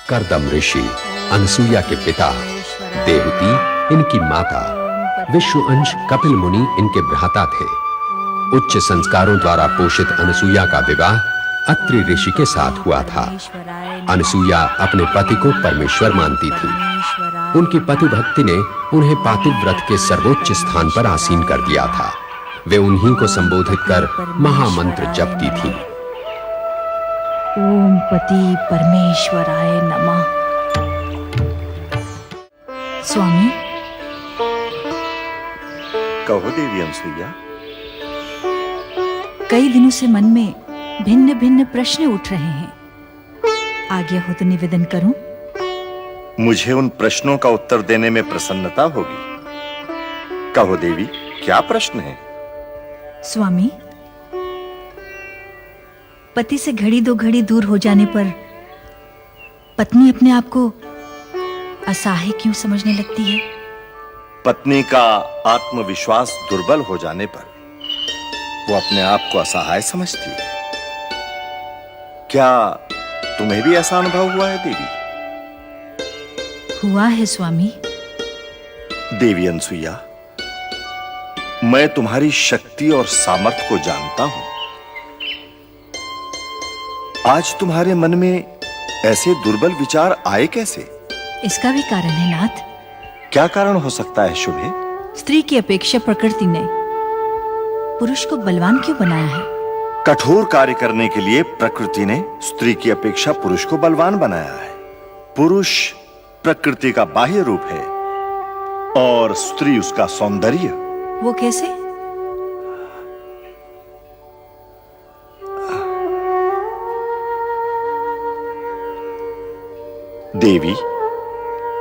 करदम ऋषि अनसुईया के पिता, देवती इनकी माता, विश्व अंश कपिल मुनि इनके भ्राता थे। उच्च संस्कारों द्वारा पोषित अनसुईया का विवाह अत्रि ऋषि के साथ हुआ था। अनसुईया अपने पति को परमेश्वर मानती थी। उनकी पति भक्ति ने उन्हें पातिव्रत के सर्वोच्च स्थान पर आसीन कर दिया था। वे उन्हीं को संबोधित कर महामंत्र जपती थी। ओम पति परमेश्वराय नमः। स्वामी, कहो देवी अनसुईया। कई दिनों से मन में भिन्न भिन्न प्रश्न उठ रहे हैं। आज्ञा हो तो निवेदन करूं? मुझे उन प्रश्नों का उत्तर देने में प्रसन्नता होगी। कहो देवी, क्या प्रश्न है? स्वामी, पति से घड़ी दो घड़ी दूर हो जाने पर पत्नी अपने आप को असहाय क्यों समझने लगती है? पत्नी का आत्मविश्वास दुर्बल हो जाने पर वो अपने आप को असहाय समझती है। क्या तुम्हें भी ऐसा अनुभव हुआ है देवी? हुआ है स्वामी। देवी अनसुईया, मैं तुम्हारी शक्ति और सामर्थ्य को जानता हूं। आज तुम्हारे मन में ऐसे दुर्बल विचार आए कैसे? इसका भी कारण है नाथ। क्या कारण हो सकता है शुभे? स्त्री की अपेक्षा प्रकृति ने पुरुष को बलवान क्यों बनाया है? कठोर कार्य करने के लिए प्रकृति ने स्त्री की अपेक्षा पुरुष को बलवान बनाया है। पुरुष प्रकृति का बाह्य रूप है और स्त्री उसका सौंदर्य। वो कैसे? देवी,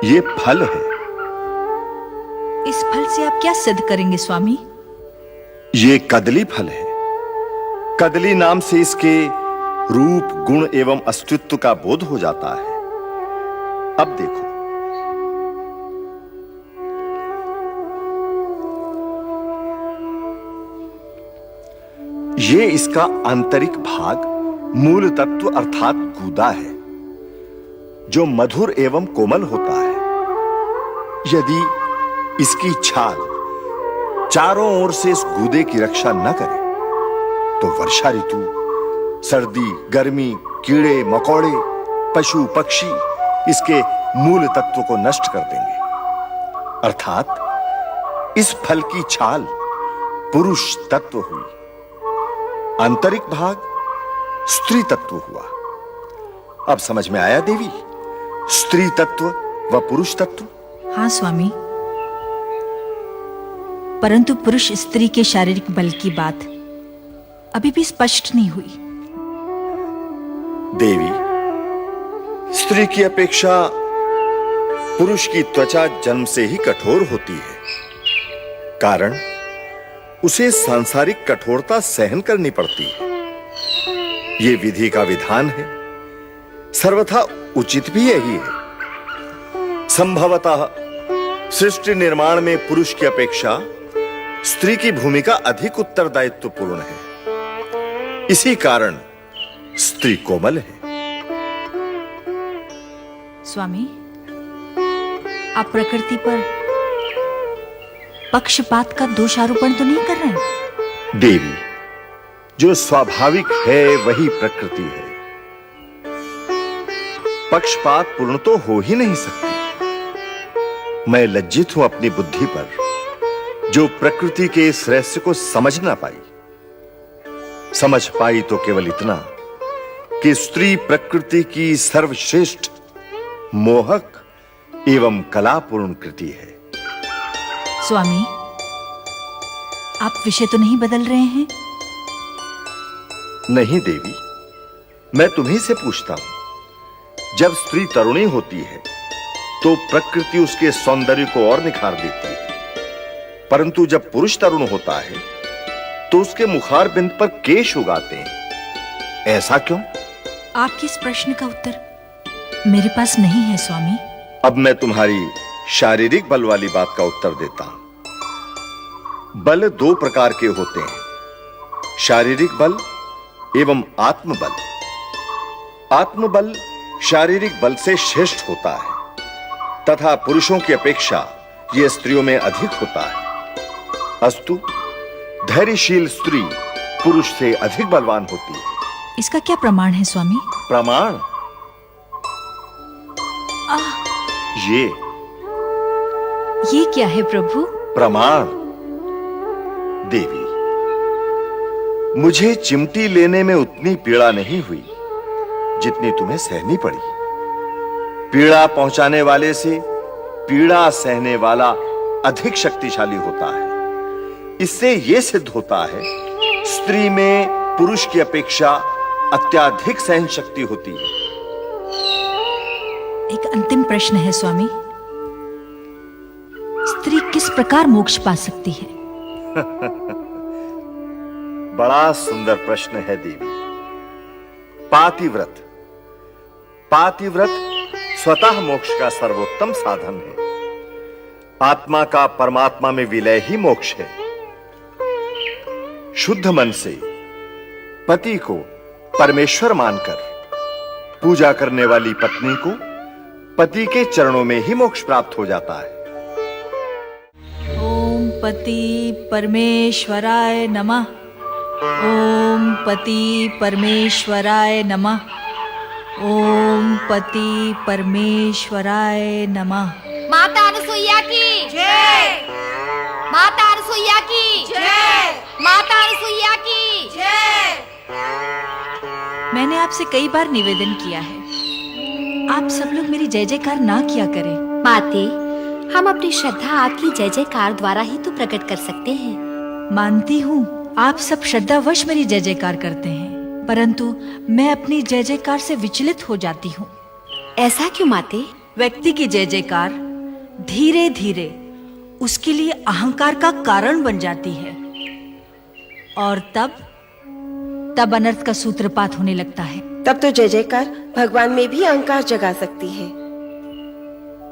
ये फल है। इस फल से आप क्या सिद्ध करेंगे स्वामी? ये कदली फल है। कदली नाम से इसके रूप, गुण एवं अस्तित्व का बोध हो जाता है। अब देखो, ये इसका आंतरिक भाग मूल तत्व अर्थात गूदा है, जो मधुर एवं कोमल होता है। यदि इसकी छाल चारों ओर से इस गूदे की रक्षा न करे तो वर्षा ऋतु, सर्दी, गर्मी, कीड़े मकोड़े, पशु पक्षी इसके मूल तत्व को नष्ट कर देंगे। अर्थात इस फल की छाल पुरुष तत्व हुई, आंतरिक भाग स्त्री तत्व हुआ। अब समझ में आया देवी? स्त्री तत्व व पुरुष तत्व। हाँ स्वामी, परंतु पुरुष स्त्री के शारीरिक बल की बात अभी भी स्पष्ट नहीं हुई। देवी, स्त्री की अपेक्षा पुरुष की त्वचा जन्म से ही कठोर होती है। कारण उसे सांसारिक कठोरता सहन करनी पड़ती है। यह विधि का विधान है, सर्वथा उचित भी यही है। संभवतः सृष्टि निर्माण में पुरुष की अपेक्षा स्त्री की भूमिका अधिक उत्तरदायित्वपूर्ण है। इसी कारण स्त्री कोमल है। स्वामी, आप प्रकृति पर पक्षपात का दोषारोपण तो नहीं कर रहे? देवी, जो स्वाभाविक है वही प्रकृति है। पक्षपात पूर्ण तो हो ही नहीं सकती। मैं लज्जित हूं अपनी बुद्धि पर, जो प्रकृति के इस रहस्य को समझ ना पाई। समझ पाई तो केवल इतना कि स्त्री प्रकृति की सर्वश्रेष्ठ, मोहक एवं कलापूर्ण कृति है। स्वामी, आप विषय तो नहीं बदल रहे हैं? नहीं देवी, मैं तुम्ही से पूछता हूं। जब स्त्री तरुणी होती है तो प्रकृति उसके सौंदर्य को और निखार देती है, परंतु जब पुरुष तरुण होता है तो उसके मुखार बिंद पर केश उगाते हैं। ऐसा क्यों? आपके इस प्रश्न का उत्तर मेरे पास नहीं है स्वामी। अब मैं तुम्हारी शारीरिक बल वाली बात का उत्तर देता हूं। बल दो प्रकार के होते हैं, शारीरिक बल एवं आत्मबल। आत्मबल शारीरिक बल से श्रेष्ठ होता है तथा पुरुषों की अपेक्षा यह स्त्रियों में अधिक होता है। अस्तु, धैर्यशील स्त्री पुरुष से अधिक बलवान होती है। इसका क्या प्रमाण है स्वामी? प्रमाण ये क्या है प्रभु? प्रमाण देवी, मुझे चिमटी लेने में उतनी पीड़ा नहीं हुई जितनी तुम्हें सहनी पड़ी। पीड़ा पहुंचाने वाले से पीड़ा सहने वाला अधिक शक्तिशाली होता है। इससे यह सिद्ध होता है स्त्री में पुरुष की अपेक्षा अत्याधिक सहन शक्ति होती है। एक अंतिम प्रश्न है स्वामी, स्त्री किस प्रकार मोक्ष पा सकती है? बड़ा सुंदर प्रश्न है देवी। पातिव्रत, पातिव्रत स्वतः मोक्ष का सर्वोत्तम साधन है। आत्मा का परमात्मा में विलय ही मोक्ष है। शुद्ध मन से पति को परमेश्वर मानकर पूजा करने वाली पत्नी को पति के चरणों में ही मोक्ष प्राप्त हो जाता है। ओम पति परमेश्वराय नमः। ओम पति परमेश्वराय नमः। ओम पति परमेश्वराय नमः। माता अनुसुईया की जय। माता अनुसुईया की जय। माता अनुसुईया की जय। मैंने आपसे कई बार निवेदन किया है, आप सब लोग मेरी जय जयकार ना किया करें। माते, हम अपनी श्रद्धा आपकी जय जयकार द्वारा ही तो प्रकट कर सकते हैं। मानती हूँ आप सब श्रद्धावश मेरी जय जयकार करते हैं, परंतु मैं अपनी जय जयकार से विचलित हो जाती हूँ। ऐसा क्यों माते? व्यक्ति की जय जयकार धीरे धीरे उसके लिए अहंकार का कारण बन जाती है और तब अनर्थ का सूत्रपात होने लगता है। तब तो जय जयकार भगवान में भी अहंकार जगा सकती है।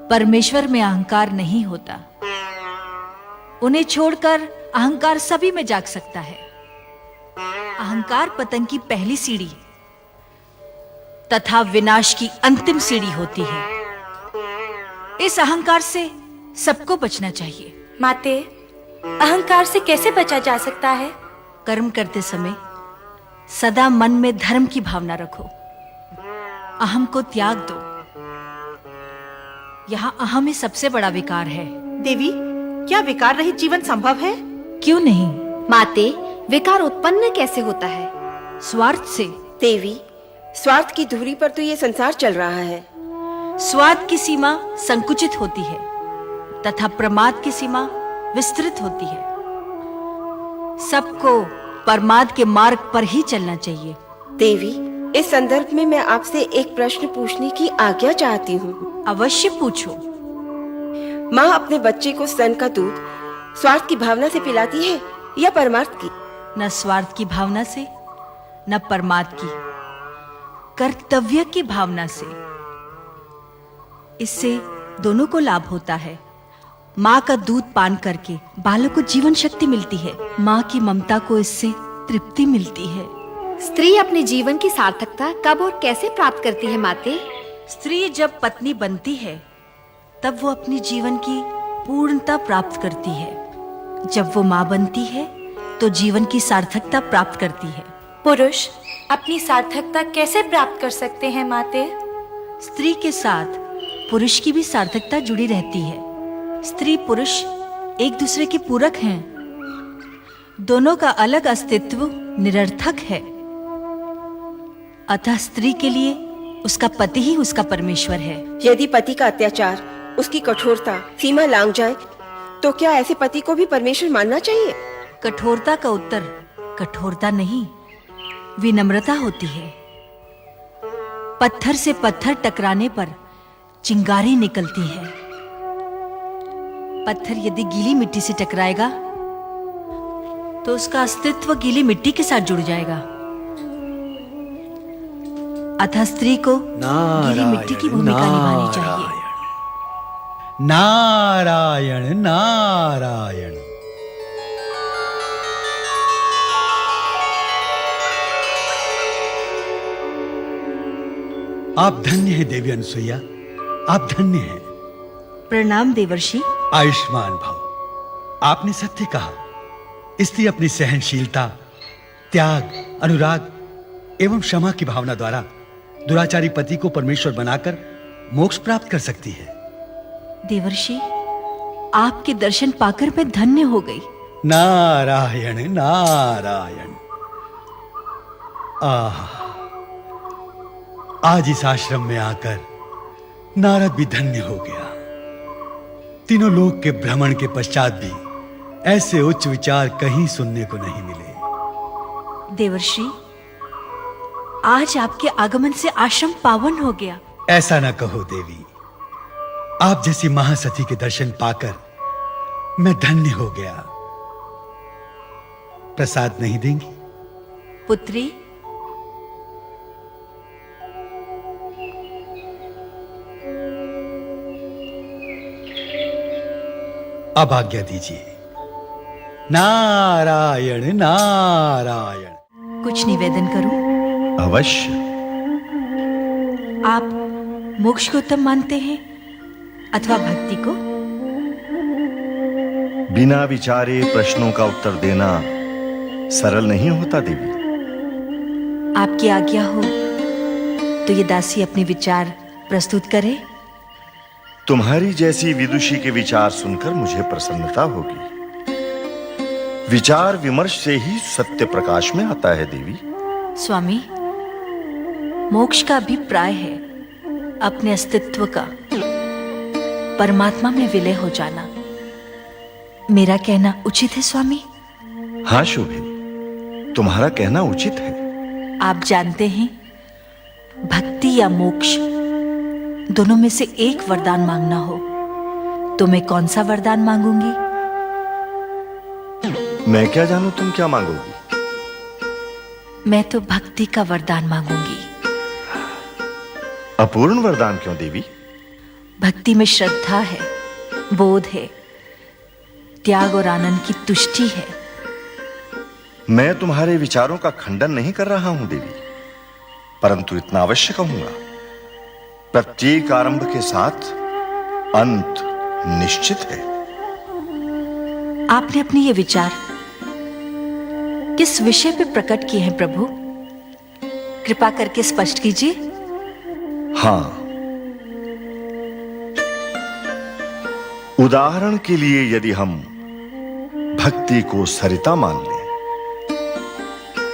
परमेश्वर में अहंकार नहीं होता, उन्हें छोड़कर अहंकार सभी में जाग सकता है। अहंकार पतन की पहली सीढ़ी तथा विनाश की अंतिम सीढ़ी होती है। इस अहंकार से सबको बचना चाहिए। माते, अहंकार से कैसे बचा जा सकता है? कर्म करते समय सदा मन में धर्म की भावना रखो, अहम को त्याग दो। यहाँ अहम ही सबसे बड़ा विकार है। देवी, क्या विकार रहित जीवन संभव है? क्यों नहीं? माते, विकार उत्पन्न कैसे होता है? स्वार्थ से। देवी, स्वार्थ की धुरी पर तो ये संसार चल रहा है। स्वार्थ की सीमा संकुचित होती है तथा प्रमाद की सीमा विस्तृत होती है। सबको परमाद के मार्ग पर ही चलना चाहिए। देवी, इस संदर्भ में मैं आपसे एक प्रश्न पूछने की आज्ञा चाहती हूँ। अवश्य पूछो। माँ अपने बच्चे को स्तन का दूध स्वार्थ की भावना से पिलाती है या परमार्थ की? न स्वार्थ की भावना से न परमार्थ की, कर्तव्य की भावना से। इससे दोनों को लाभ होता है। माँ का दूध पान करके बालक को जीवन शक्ति मिलती है, माँ की ममता को इससे तृप्ति मिलती है। स्त्री अपने जीवन की सार्थकता कब और कैसे प्राप्त करती है माते? स्त्री जब पत्नी बनती है तब वो अपनी जीवन की पूर्णता प्राप्त करती है। जब वो माँ बनती है तो जीवन की सार्थकता प्राप्त करती है। पुरुष अपनी सार्थकता कैसे प्राप्त कर सकते हैं माते? स्त्री के साथ पुरुष की भी सार्थकता जुड़ी रहती है। स्त्री पुरुष एक दूसरे के पूरक हैं। दोनों का अलग अस्तित्व निरर्थक है। अतः स्त्री के लिए उसका पति ही उसका परमेश्वर है। यदि पति का अत्याचार, उसकी कठोरता सीमा लांघ जाए तो क्या ऐसे पति को भी परमेश्वर मानना चाहिए? कठोरता का उत्तर कठोरता नहीं, विनम्रता होती है। पत्थर से पत्थर टकराने पर चिंगारी निकलती है। पत्थर यदि गीली मिट्टी से टकराएगा तो उसका अस्तित्व गीली मिट्टी के साथ जुड़ जाएगा। अतः स्त्री को गीली मिट्टी की भूमिका निभानी चाहिए। नारायण नारायण। आप धन्य हैं देवी अनसुईया, आप धन्य हैं। प्रणाम देवर्षि। आयुष्मान भव। आपने सत्य कहा, स्त्री अपनी सहनशीलता, त्याग, अनुराग एवं क्षमा की भावना द्वारा दुराचारी पति को परमेश्वर बनाकर मोक्ष प्राप्त कर सकती है। देवर्षि, आपके दर्शन पाकर मैं धन्य हो गई। नारायण नारायण। आज इस आश्रम में आकर नारद भी धन्य हो गया। तीनों लोक के भ्रमण के पश्चात भी ऐसे उच्च विचार कहीं सुनने को नहीं मिले। देवर्षि, आज आपके आगमन से आश्रम पावन हो गया। ऐसा न कहो देवी, आप जैसी महासती के दर्शन पाकर मैं धन्य हो गया। प्रसाद नहीं देंगी? पुत्री, अब आज्ञा दीजिए। नारायण नारायण। कुछ निवेदन करूं? अवश्य। आप मोक्ष को उत्तम मानते हैं अथवा भक्ति को? बिना विचारे प्रश्नों का उत्तर देना सरल नहीं होता देवी। आपकी आज्ञा हो तो ये दासी अपने विचार प्रस्तुत करे। तुम्हारी जैसी विदुषी के विचार सुनकर मुझे प्रसन्नता होगी। विचार विमर्श से ही सत्य प्रकाश में आता है देवी। स्वामी, मोक्ष का अभिप्राय है अपने अस्तित्व का परमात्मा में विलय हो जाना। मेरा कहना उचित है स्वामी? हाँ शुभे, तुम्हारा कहना उचित है। आप जानते हैं, भक्ति या मोक्ष दोनों में से एक वरदान मांगना हो तो मैं कौन सा वरदान मांगूंगी? मैं क्या जानूं तुम क्या मांगोगी? मैं तो भक्ति का वरदान मांगूंगी। अपूर्ण वरदान क्यों देवी? भक्ति में श्रद्धा है, बोध है, त्याग और आनंद की तुष्टि है। मैं तुम्हारे विचारों का खंडन नहीं कर रहा हूं देवी, परंतु इतना अवश्य कहूंगा, प्रत्येक आरंभ के साथ अंत निश्चित है। आपने अपने ये विचार किस विषय पे प्रकट किए हैं प्रभु? कृपा करके स्पष्ट कीजिए। हां, उदाहरण के लिए यदि हम भक्ति को सरिता मान लें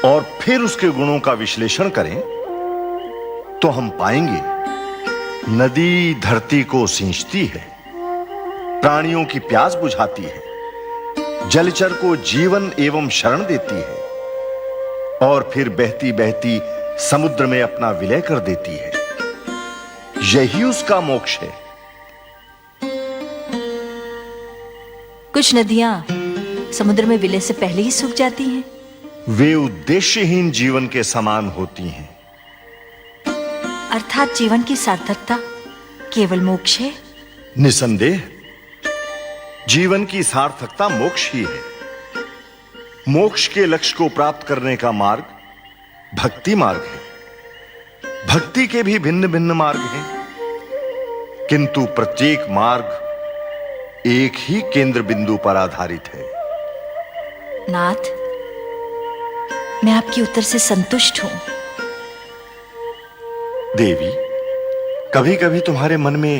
और फिर उसके गुणों का विश्लेषण करें तो हम पाएंगे नदी धरती को सींचती है, प्राणियों की प्यास बुझाती है, जलचर को जीवन एवं शरण देती है और फिर बहती बहती समुद्र में अपना विलय कर देती है। यही उसका मोक्ष है। कुछ नदियां समुद्र में विलय से पहले ही सूख जाती हैं। वे उद्देश्यहीन जीवन के समान होती हैं। अर्थात जीवन की सार्थकता केवल मोक्ष है? निसंदेह जीवन की सार्थकता मोक्ष ही है। मोक्ष के लक्ष्य को प्राप्त करने का मार्ग भक्ति मार्ग है। भक्ति के भी भिन्न भिन्न मार्ग हैं, किंतु प्रत्येक मार्ग एक ही केंद्र बिंदु पर आधारित है। नाथ, मैं आपके उत्तर से संतुष्ट हूं। देवी, कभी कभी तुम्हारे मन में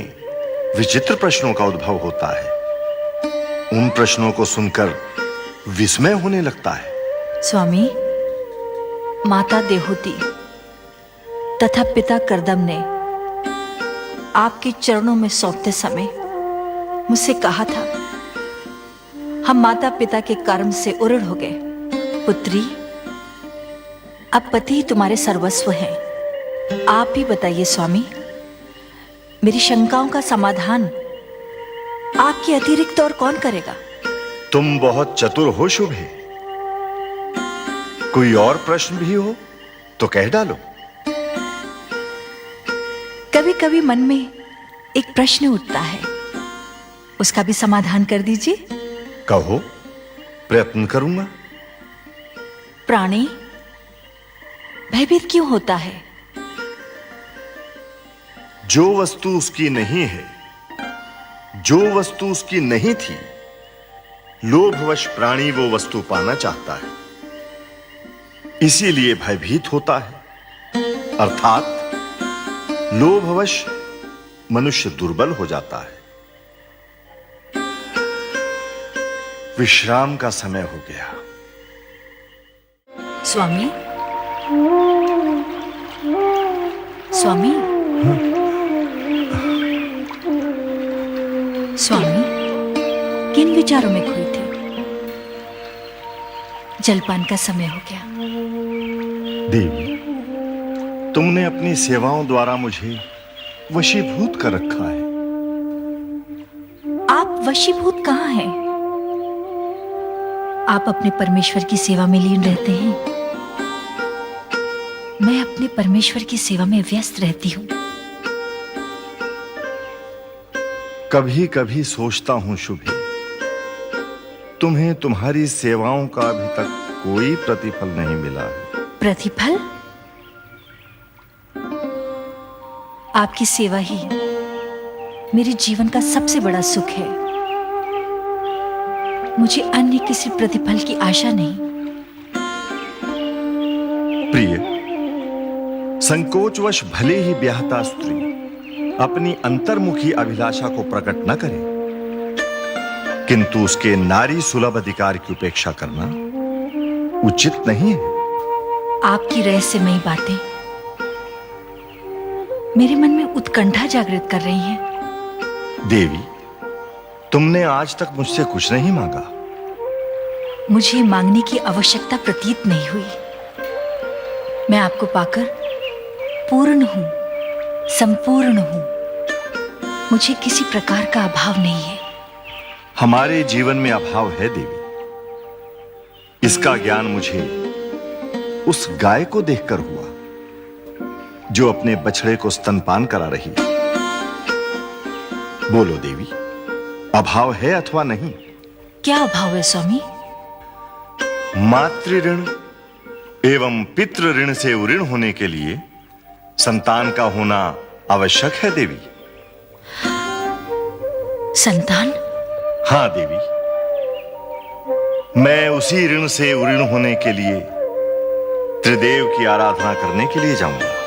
विचित्र प्रश्नों का उद्भव होता है। उन प्रश्नों को सुनकर विस्मय होने लगता है। स्वामी, माता देहूती तथा पिता करदम ने आपके चरणों में सौंपते समय मुझसे कहा था, हम माता पिता के कर्म से उऋण हो गए। पुत्री, अब पति ही तुम्हारे सर्वस्व हैं। आप ही बताइए स्वामी, मेरी शंकाओं का समाधान आपके अतिरिक्त और कौन करेगा? तुम बहुत चतुर हो शुभे। कोई और प्रश्न भी हो तो कह डालो। कभी कभी मन में एक प्रश्न उठता है, उसका भी समाधान कर दीजिए। कहो, प्रयत्न करूंगा। प्राणी भयभीत क्यों होता है? जो वस्तु उसकी नहीं है, जो वस्तु उसकी नहीं थी, लोभवश प्राणी वो वस्तु पाना चाहता है, इसीलिए भयभीत होता है। अर्थात लोभवश मनुष्य दुर्बल हो जाता है। विश्राम का समय हो गया। स्वामी, स्वामी, स्वामी, किन विचारों में खोई थे? जलपान का समय हो गया। देवी, तुमने अपनी सेवाओं द्वारा मुझे वशीभूत कर रखा है। आप वशीभूत कहाँ हैं? आप अपने परमेश्वर की सेवा में लीन रहते हैं, मैं अपने परमेश्वर की सेवा में व्यस्त रहती हूं। कभी कभी सोचता हूं शुभे, तुम्हें तुम्हारी सेवाओं का अभी तक कोई प्रतिफल नहीं मिला है। प्रतिफल? आपकी सेवा ही मेरे जीवन का सबसे बड़ा सुख है। मुझे अन्य किसी प्रतिफल की आशा नहीं। प्रिय, संकोचवश भले ही ब्याहता स्त्री अपनी अंतर्मुखी अभिलाषा को प्रकट न करे, किंतु उसके नारी सुलभ अधिकार की उपेक्षा करना उचित नहीं है। आपकी रहस्यमयी बातें मेरे मन में उत्कंठा जागृत कर रही हैं। देवी, तुमने आज तक मुझसे कुछ नहीं मांगा। मुझे मांगने की आवश्यकता प्रतीत नहीं हुई। मैं आपको पाकर पूर्ण हूं, संपूर्ण हूं। मुझे किसी प्रकार का अभाव नहीं है। हमारे जीवन में अभाव है देवी। इसका ज्ञान मुझे उस गाय को देखकर हुआ जो अपने बछड़े को स्तनपान करा रही है। बोलो देवी, अभाव है अथवा नहीं? क्या अभाव है स्वामी? मातृ ऋण एवं पितृ ऋण से उऋण होने के लिए संतान का होना आवश्यक है देवी। संतान? हां देवी, मैं उसी ऋण से उऋण होने के लिए त्रिदेव की आराधना करने के लिए जाऊंगा।